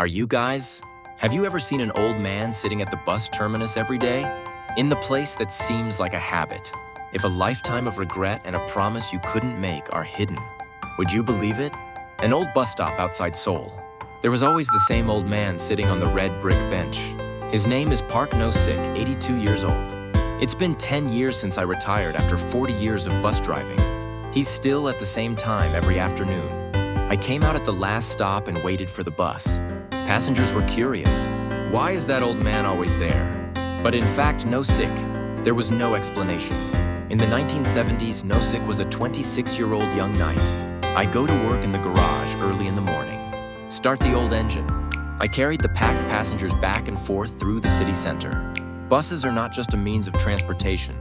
Are you guys? Have you ever seen an old man sitting at the bus terminus every day? In the place that seems like a habit, if a lifetime of regret and a promise you couldn't make are hidden. Would you believe it? An old bus stop outside Seoul. There was always the same old man sitting on the red brick bench. His name is Park No-sik, 82 years old. It's been 10 years since I retired after 40 years of bus driving. He's still at the same time every afternoon. I came out at the last stop and waited for the bus. Passengers were curious. Why is that old man always there? But in fact, No-sik, there was no explanation. In the 1970s, No-sik was a 26-year-old young knight. I go to work in the garage early in the morning. Start the old engine. I carried the packed passengers back and forth through the city center. Buses are not just a means of transportation.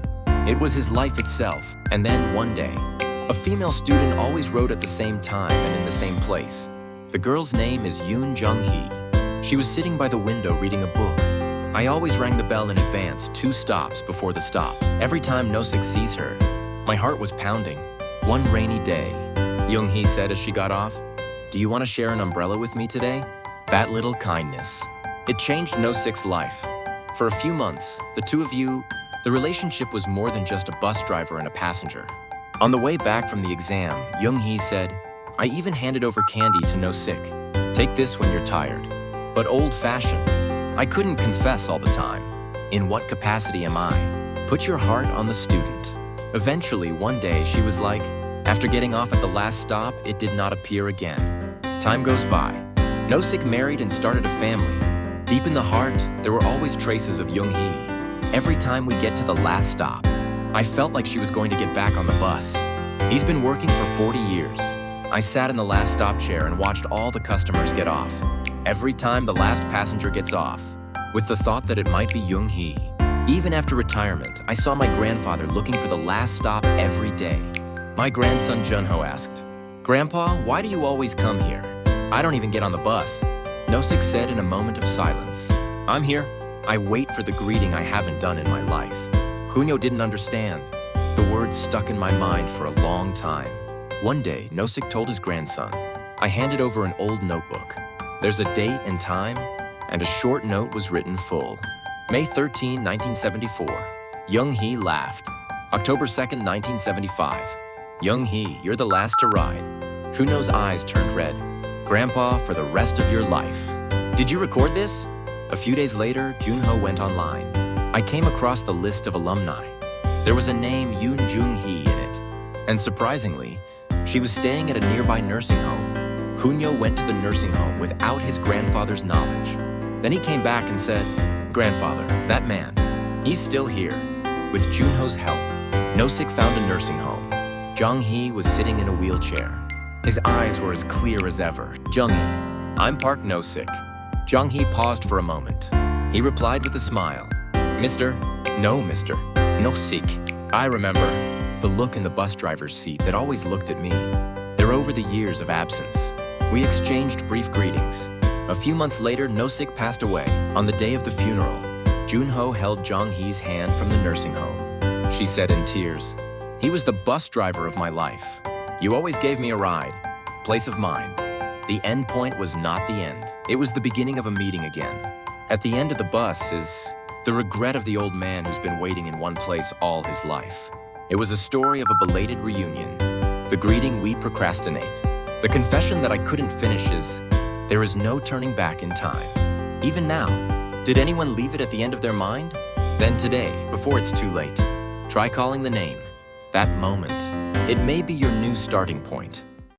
It was his life itself. And then one day, a female student always rode at the same time and in the same place. The girl's name is Yoon Jung-hee. She was sitting by the window reading a book. I always rang the bell in advance, 2 stops before the stop. Every time No-sik sees her, my heart was pounding. One rainy day, Jung-hee said as she got off, "Do you want to share an umbrella with me today?" That little kindness. It changed No-sik's life. For a few months, the relationship was more than just a bus driver and a passenger. On the way back from the exam, Jung-hee said, "I even handed over candy to No-sik. Take this when you're tired." But old-fashioned. I couldn't confess all the time. In what capacity am I? Put your heart on the student. Eventually, one day, she was like, after getting off at the last stop, it did not appear again. Time goes by. No-sik married and started a family. Deep in the heart, there were always traces of Jung-hee. Every time we get to the last stop, I felt like she was going to get back on the bus. He's been working for 40 years. I sat in the last stop chair and watched all the customers get off. Every time the last passenger gets off, with the thought that it might be Jung-hee. Even after retirement, I saw my grandfather looking for the last stop every day. My grandson Junho asked, "Grandpa, why do you always come here? I don't even get on the bus." No-sik said in a moment of silence, "I'm here. I wait for the greeting I haven't done in my life." Junho didn't understand. The words stuck in my mind for a long time. One day, No-sik told his grandson, I handed over an old notebook. There's a date and time, and a short note was written full. May 13, 1974. Jung-hee laughed. October 2nd, 1975. Jung-hee, you're the last to ride. Junho's eyes turned red. Grandpa, for the rest of your life. Did you record this? A few days later, Junho went online. I came across the list of alumni. There was a name Yoon Jung-hee in it. And surprisingly, she was staying at a nearby nursing home. Junho went to the nursing home without his grandfather's knowledge. Then he came back and said, "Grandfather, that man, he's still here." With Junho's help, No-sik found a nursing home. Jung-hee was sitting in a wheelchair. His eyes were as clear as ever. "Jung-hee, I'm Park No-sik." Jung-hee paused for a moment. He replied with a smile, "Mister, no, Mr. No-sik." I remember the look in the bus driver's seat that always looked at me. They're over the years of absence. We exchanged brief greetings. A few months later, No-sik passed away. On the day of the funeral, Junho held Jung-hee's hand from the nursing home. She said in tears, "He was the bus driver of my life. You always gave me a ride. Place of mind." The end point was not the end. It was the beginning of a meeting again. At the end of the bus is the regret of the old man who's been waiting in one place all his life. It was a story of a belated reunion. The greeting we procrastinate. The confession that I couldn't finish is, there is no turning back in time. Even now, did anyone leave it at the end of their mind? Then today, before it's too late, try calling the name. That moment, it may be your new starting point.